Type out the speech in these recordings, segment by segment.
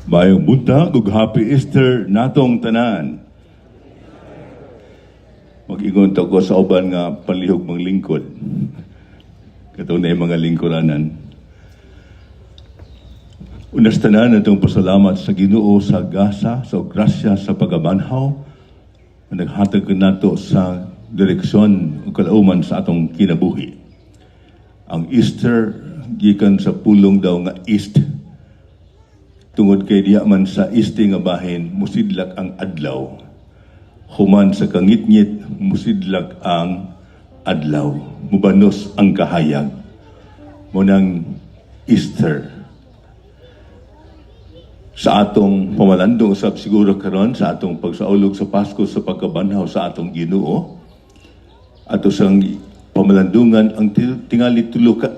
Mayong buntag ug Happy Easter natong tanan. Mag-ingon to ko sa uban nga palihog mga lingkod. Katunay mga lingkuranan. Unas tanan natong pasalamat sa Ginoo sa gasa, sa grasya, sa pagabanhaw. Naghatag nato sa direksyon ug kalauman sa atong kinabuhi. Ang Easter gikan sa pulong daw nga east. Tungod kay diya man sa este nga bahin, musidlak ang adlaw. Human sa kangit-ngit, musidlak ang adlaw. Mubanos ang kahayag. Munang Easter. Sa atong pamalandong usab siguro karon sa atong pagsaulog sa Pasko sa pagkabanhaw sa atong Ginoo. Ato sang pamalandungan ang tingali tulo ka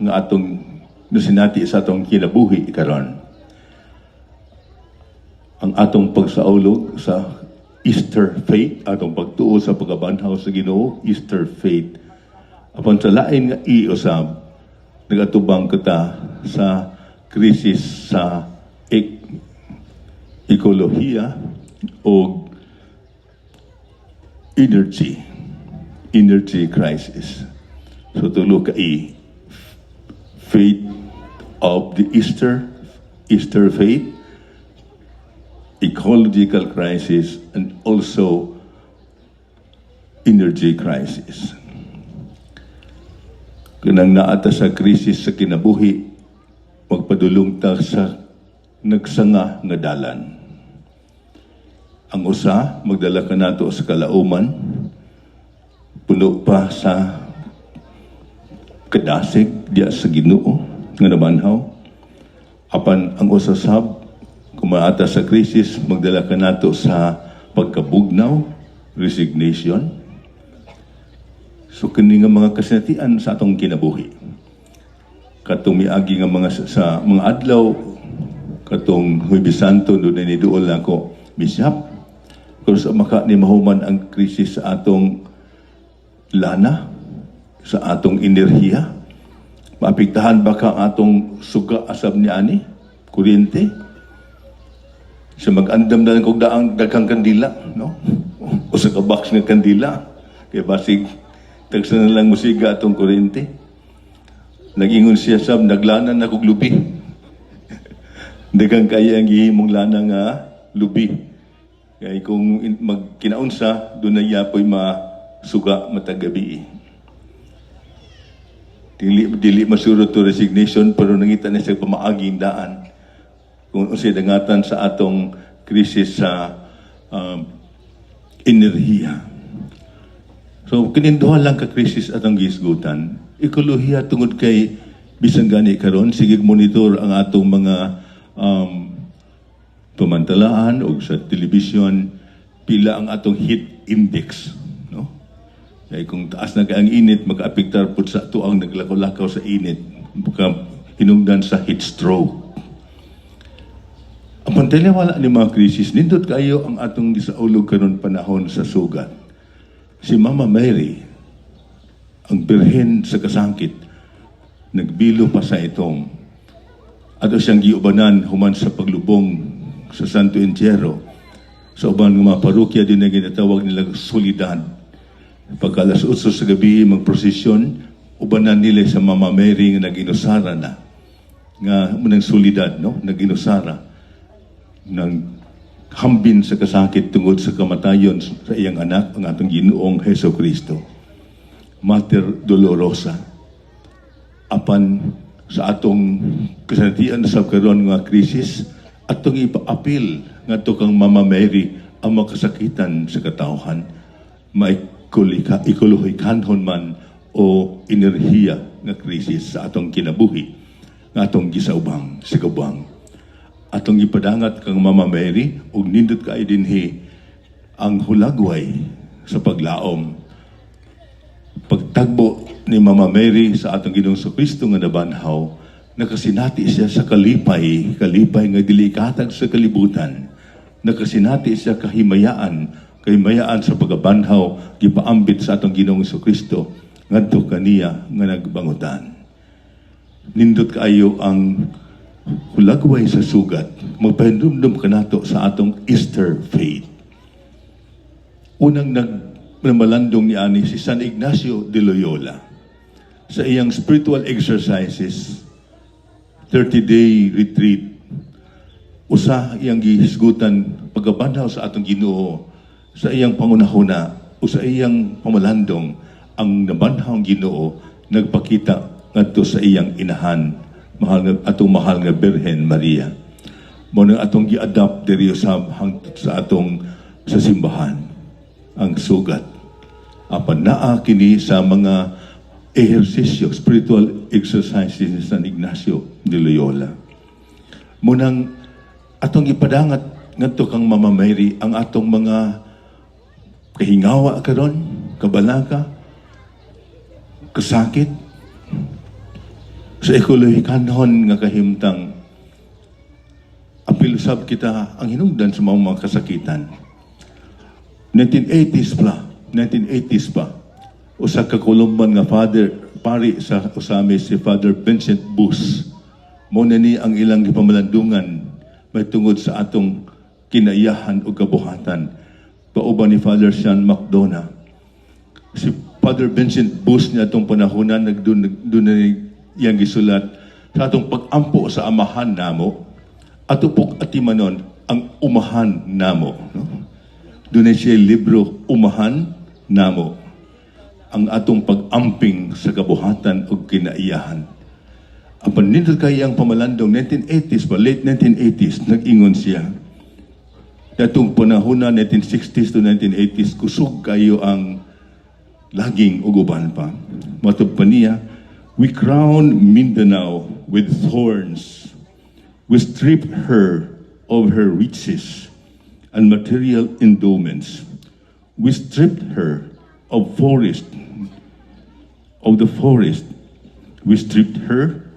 nga atong nasinati sa atong kinabuhi karon. Ang atong pagsaulog sa Easter faith, atong pagtuo sa pagkabanhaw sa Ginoo, Easter faith. Apan sa lain nga usab, nagatubang kita sa krisis sa ekolohiya o energy crisis. So tulo ka faith of the Easter faith, ecological crisis, and also energy crisis. Kanang naata sa krisis sa kinabuhi, magpadulong ta sa nagsanga nga dalan. Ang usa, magdala ka nato sa kalauman, puno pa sa kadasig diya sa Ginoo nga nabanhaw. Apan ang usa sab, kumaata sa krisis, magdala ka nato sa pagkabugnaw, resignation. So kini nga mga kasinatian sa atong kinabuhi. Katong miagi nga sa mga adlaw, katong Huwebes Santo doon na niduol ako, Bishop, kung sa maka ni mahuman ang krisis sa atong lana, sa atong enerhiya, maapektahan ba ka atong suga asab ni ani, kuryente? Sa mag-andam na lang kong daghang kandila, no? O sa box ng kandila. Kaya basig, tagsa na lang musiga atong kuryente. Nag-ingon siya sab, naglanan na kong lubi. Daghang kaya ang gihimong lana nga lubi. Kaya kung magkinaunsa, doon na yapoy masuga matagabi. Dili masurot to resignation, pero nangita na siya pamaaging daan. Kung unsay dangatan sa atong krisis sa enerhiya. So, kininduhan lang ka krisis atong gisgutan. Ekolohiya tungod kay bisan gani karon, sige monitor ang atong mga pamantalaan o sa television, pila ang atong heat index. No? Kaya kung taas na ang init, mag-apektar po sa tuang naglakaw-lakaw sa init. Hinungdan sa heat stroke. Ang pantaliwala ni mga krisis, nindot kayo ang atong gisaulog karon panahon sa sugat. Si Mama Mary, ang birhen sa kasangkit, nagbilo pa sa itong ato siyang giubanan human sa paglubong sa Santo Entierro. Sa uban ng mga parokya din na ginatawag nila solidad. Pagka alas 8 sa gabi, magprosesyon, ubanan nila sa Mama Mary nga nag-inusara na. Nga munang solidad, no? Nag-inusara ng hambin sa kasakit tungod sa kamatayon sa iyang anak, ang atong Ginoong Heso Kristo. Mater Dolorosa. Apan sa atong kasanatian sa karon nga krisis, atong ipaapil nga to kang Mama Mary ang makasakitan sa katawhan, maikolohikanhon man o enerhiya nga krisis sa atong kinabuhi, nga atong gisaubang, sigubang. Atong ipadangat kang Mama Mary, ug nindot kaay dinhi ang hulagway sa paglaom. Pagtagbo ni Mama Mary sa atong Ginoong Kristo nga nabanhaw, nakasinati siya sa kalipay nga dili ikatag sa kalibutan. Nakasinati siya kahimayaan sa pagabanhaw, gipaambit sa atong Ginoong Kristo ngadto kaniya nga nagbangutan. Nindot kaayo ang hulagway sa sugat, magpahindumdum ka nato sa atong Easter faith. Unang nagmalandong ni ani si San Ignacio de Loyola sa iyang spiritual exercises, 30-day retreat. Usa iyang gihisgutan pagkabanhaw sa atong Ginoo sa iyang pangunahuna o sa iyang pamalandong ang nabanhaw Ginoo nagpakita ngadto sa iyang inahan mahal nga Birhen Maria. Mo nang atong gi-adapt diri sa atong sa simbahan ang sugat. Apan naa kini sa mga ehersisyo, spiritual exercises ni San Ignacio de Loyola. Mo nang atong ipadangat ngadto kang Mama Mary ang atong mga kahingawa karon, kabalaka, kasakit, sa ekolohikanhon nga kahimtang apil sab kita ang hinungdan sa mga kasakitan. 1980s pa, usa ka Colombian nga pari sa usami si Father Vincent Bus. Mo na ni ang ilang gipamalandungan may tungod sa atong kinaiyahan o kabuhatan. Pauban ni Father Sean McDonough. Si Father Vincent Bus niya itong panahonan, doon na iyang gisulat, sa atong pag-ampo sa amahan namo, atupok atimanon ang umahan namo. No? Doon na siya libro, Umahan Namo. Ang atong pag-amping sa kabuhatan o kinaiyahan. Ang panindot kaya ang pamalandong 1980s pa, late 1980s, nag-ingon siya. Datong panahon na 1960s to 1980s, kusog kayo ang laging uguban pa. Matod pa niya, we crown Mindanao with thorns. We strip her of her riches and material endowments. We stripped her of the forest. We stripped her.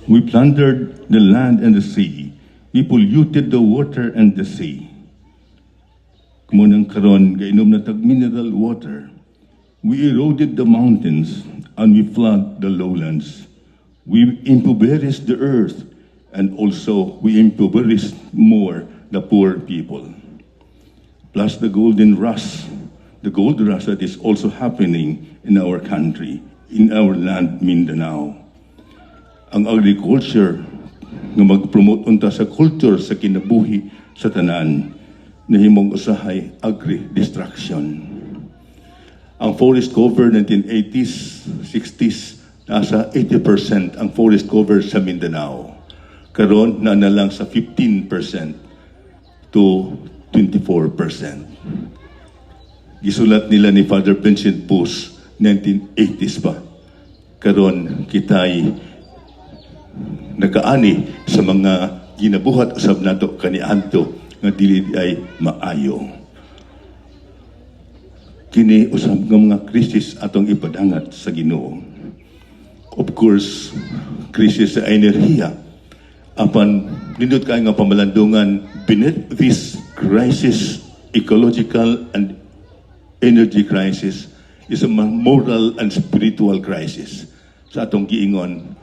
We plundered the land and the sea. We polluted the water and the sea. Kumunang karon, gainom na tag mineral water. We eroded the mountains and we flood the lowlands. We impoverished the earth and also we impoverished more the poor people. Plus the gold rush that is also happening in our country, in our land, Mindanao. Ang agriculture nga mag-promote unta sa culture sa kinabuhi sa tanan na himong usahay agri-destruction. Ang forest cover 1980s, 60s, nasa 80% ang forest cover sa Mindanao. Karon na lang sa 15% to 24%. Gisulat nila ni Father Vincent Bus 1980s pa. Karon kitay nagaani sa mga ginabuhat usab nato kaniadto nga dili ay maayo. Kini usab nga mga krisis atong ipadangat sa Ginoo. Of course, krisis sa enerhiya. Apan nindot kay nga pamalandungan beneath this crisis, ecological and energy crisis is a moral and spiritual crisis. Sa atong giingon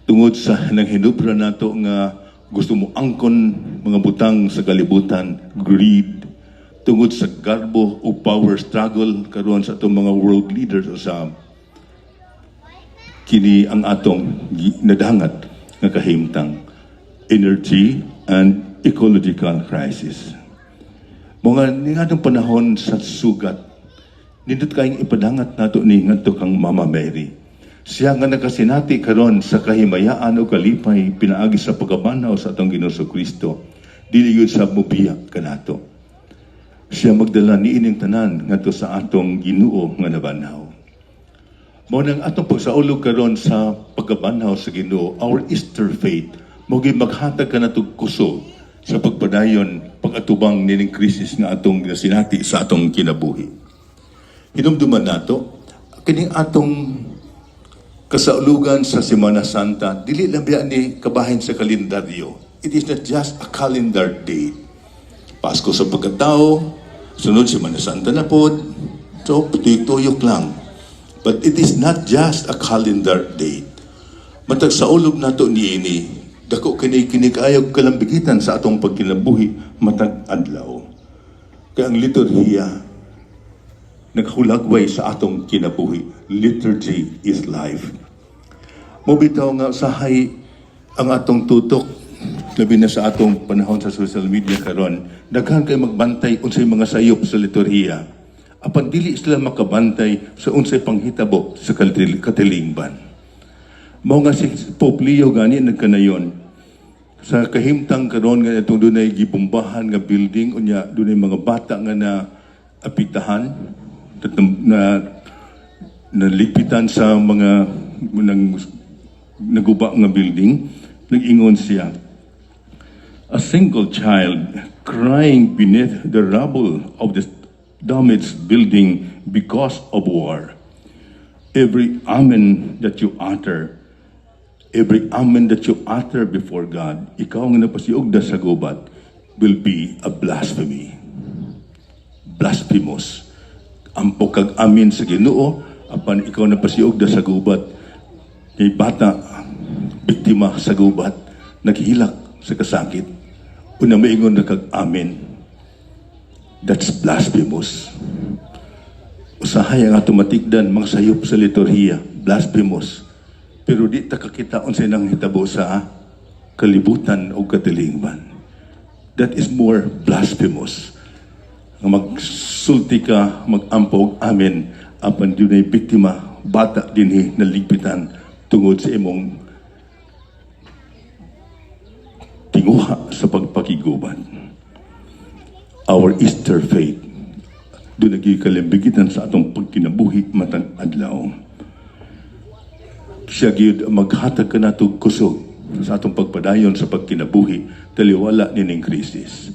tungod sa nanghinubra nato nga gusto mo angkon mga butang sa kalibutan, greed, tungod sa garbo o power struggle karon sa atong mga world leaders sa kini ang atong nadangat nga kahimtang energy and ecological crisis. Mga ningatong panahon sa sugat, nindot kayong ipadangat nato ni ngadto kang Mama Mary. Siya nga nakasinati karon sa kahimayaan o kalipay pinaagi sa pagkabanaw sa atong Ginoo Kristo. Dili gyud sa mubiya kanato. Siya magdala niining tanan ngadto sa atong Ginoo nga nabanhaw. Mao nang atong pagsaulog karon sa pagkabanaw sa Ginoo, our Easter faith mo gyud maghatag kanatog kusog sa pagpadayon pag-atubang nining krisis nga atong nasinati sa atong kinabuhi. Hinumduman nato kining atong kasaulugan sa Semana Santa, dili lang biya ni kabahin sa kalendaryo. It is not just a calendar date. Pasko sa pagkatao, sunod Semana Santa na po, so tuyok-tuyok lang. But it is not just a calendar date. Matag sa ulog nato niini, dako kini-kinikayog kalambigitan sa atong pagkinabuhi matag adlaw. Kaya ang liturhiya naghulagway sa atong kinabuhi. Liturgy is life. Mubitaw nga usahay ang atong tutok, labi na sa atong panahon sa social media karon, daghan kay magbantay unsay mga sayop sa liturhiya. Apan dili sila makabantay sa unsay panghitabo sa katilingban. Mao nga si Pope Leo gani nagkanayon sa kahimtang karon nga itong dunay gibombahan nga building unya dunay mga bata nga na apitahan na nalipitan sa mga naguba nga building. Nag-ingon siya, a single child crying beneath the rubble of the damaged building because of war. Every amen that you utter, every amen that you utter before God, ikaw nga napasiugda sa gubat, will be a blasphemy. Blasphemous. Ampo kag amin sa Ginoo, apan ikaw napasiugda sa gubat, kay bata, biktima sa gubat, naghilak sa kasakit, una maingon na kag amin. That's blasphemous. Usahay ang automatikdan, mga sayop sa liturhiya, blasphemous. Pero di ta kakita unsay nang hitabo sa kalibutan o katilingban. That is more blasphemous. Nga magsulti ka, mag-ampog, amen, apan dunay biktima, bata dinhi naligpitan tungod sa imong tinguha sa pagpakiguban. Our Easter faith, doon nagkikalimbigitan sa atong pagkinabuhi matang adlaw. Siya gyud maghatag ka nato kusog sa atong pagpadayon sa pagkinabuhi taliwala nining krisis.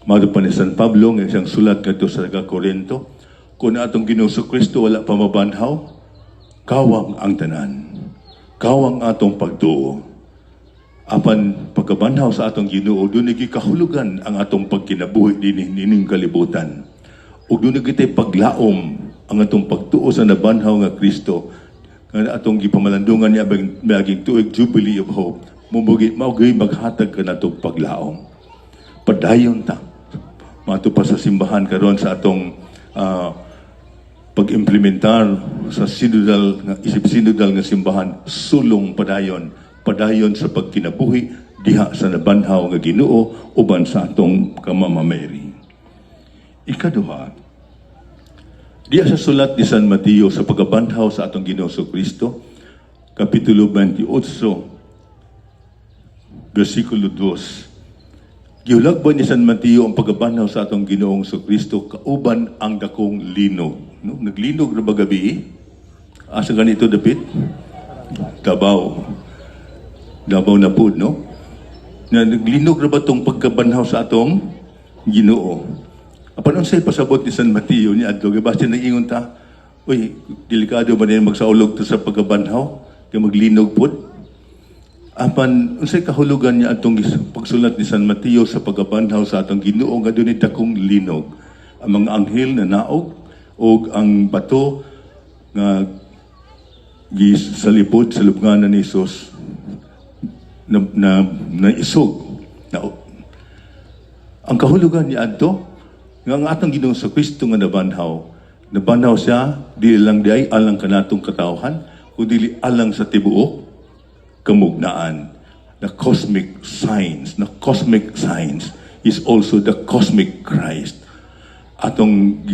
Mao pa ni San Pablo nga siyang sulat kadto sa Korinto, kung atong Ginoong Kristo wala pa mabanhaw, kawang ang tanan. Kawang atong pagtuo. Apan pagkabanhaw sa atong Ginoo, doon kahulugan ang atong pagkinabuhi nining kalibutan. Ug doon kitay paglaom ang atong pagtuo sa nabanhaw nga Kristo nga atong gipamalandungan niya maging tuig Jubilee of Hope, maugay maghatag ka na itong paglaom. Padayon ta. Mato pa sa simbahan karon sa atong pag-implementar sa sinodal, isip sinodal nga simbahan, sulong padayon. Padayon sa pagkinabuhi, diha sa nabanhaw nga Ginoo, uban sa atong Kamama Mary. Ikaduha, diya sa sulat ni San Mateo sa pagkabanhaw sa atong Ginoong Kristo, Kapitulo 28, versikulo 2. Giulagban ni San Mateo ang pagkabanhaw sa atong Ginoong Kristo kauban ang dakong linog. No? Naglinog na ba gabi? Asa ganito dapit? Davao na po, no? Na naglinog na ba itong pagkabanhaw sa atong Ginoo? Apan unsay pasabot ni San Mateo ni adto basta nag-ingon ta, uy, delikado ba niya magsaulog to sa pagkabanhaw kay maglinog pud? Apan unsay kahulugan niya atong pagsulat ni San Mateo sa pagkabanhaw sa atong Ginoo nga dunay dakong linog. Ang mga anghel na naog o ang bato nga gisalipod sa lubnganan ni Jesus na isog. Ang kahulugan niya adto nga ang atong Ginoong Kristo nga nabanhaw siya, dili lang di ay alang kanatong katawhan, kundi alang sa tibuok kamugnaan. The cosmic science is also the cosmic Christ. Atong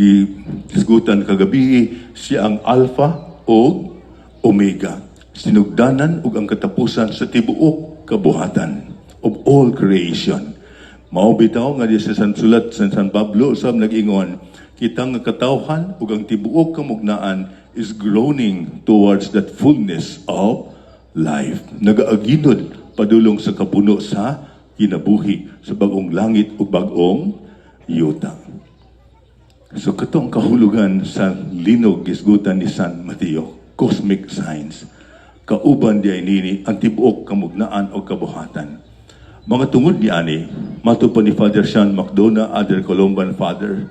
gisgutan kagabi, siya ang Alpha o Omega. Sinugdanan ug ang katapusan sa tibuok kabuhatan of all creation. Mao bitaw nga di sa sulat sa San Pablo usab nag-ingon, kitang nga katawhan ug ang tibuok kamugnaan is groaning towards that fullness of life. Nagaaginod padulong sa kapuno sa kinabuhi sa bagong langit ug bagong yuta. So katong kahulugan sa linog gisgutan ni San Mateo, cosmic science. Kauban di ay nini ang tibuok kamugnaan o kabuhatan. Mga tungod ni ani, matupan ni Father Sean McDonough, other Columban Father,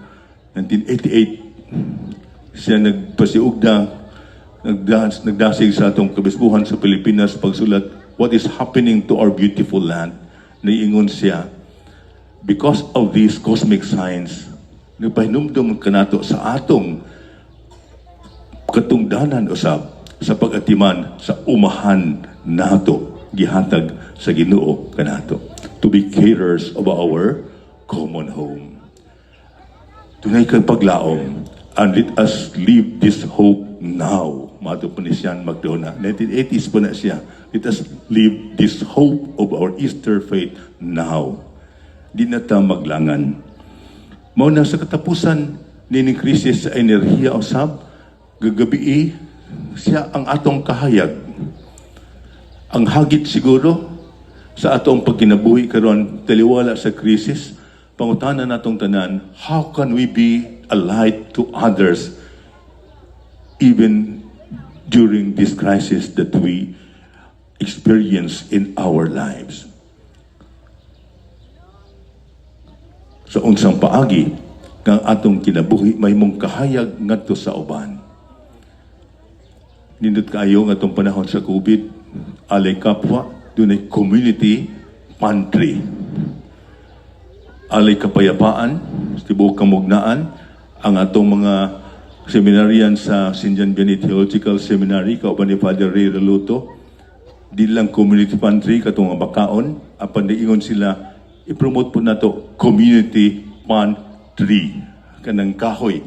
1988, siya nagpasiugda nagdasig sa atong kabisbuhan sa Pilipinas pagsulat, what is happening to our beautiful land? Niingon siya, because of these cosmic signs, nagpahinumdum ka nato sa atong katungdanan usab sa pag-atiman sa umahan nato gihatag sa Ginoo kanato to be carers of our common home. Tunay kang paglaom, and let us live this hope now. Mato po ni Sian Magdona. 1980s po na siya. Let us live this hope of our Easter faith now. Di na ta maglangan. Mao na sa katapusan nining krisis sa enerhiya usab, gagabi siya ang atong kahayag. Ang hagit siguro sa atong pagkinabuhi karon taliwala sa krisis, pangutanan natong tanan, how can we be a light to others even during this crisis that we experience in our lives? Sa unsang paagi ng atong kinabuhi, may mong kahayag ngadto sa uban. Nindot kayo ng atong panahon sa COVID, alay kapwa, dunay community pantry. Alay kapayapaan, tibuok kamugnaan, ang atong mga seminaryan sa St. John Vianney Theological Seminary, kauban ni Father Ray Reluto, di lang community pantry, katong nga bakaon, apan diingon sila, i-promote po nato community pantry, kanang kahoy.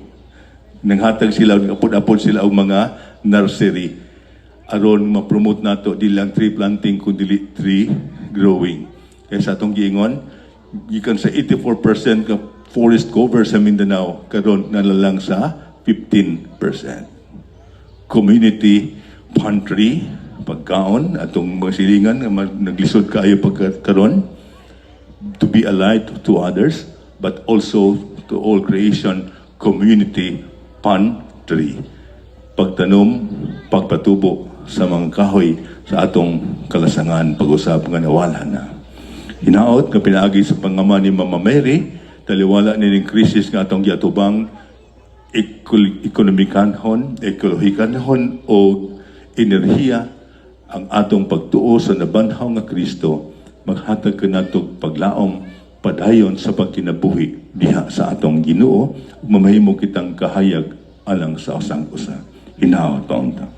Nanghatag sila, apod-apod sila ang mga nursery. Aron ma-promote nato di lang tree planting kundi tree growing. Kaya sa atong giingon, gikan sa 84% ka forest cover sa Mindanao, karon nalalang sa 15%. Community pantry, pagkaon, atong mga silingan, naglisod kaayo pagkaron, to be a light to others, but also to all creation, community pantry. Pagtanom, pagpatubo sa mga kahoy sa atong kalasangan, pag-usap nga nawala na. Hinaot nga pinaagi sa pangaman ni Mama Mary, taliwala nining krisis nga atong giatubang ekonomikanhon, ekolohikanhon o enerhiya, ang atong pagtuo sa nabanhaw nga Kristo, maghatag ka natong paglaom padayon sa pagkinabuhi diha sa atong Ginoo, mamahimo kitang kahayag alang sa usang usa. Hinaot paunta.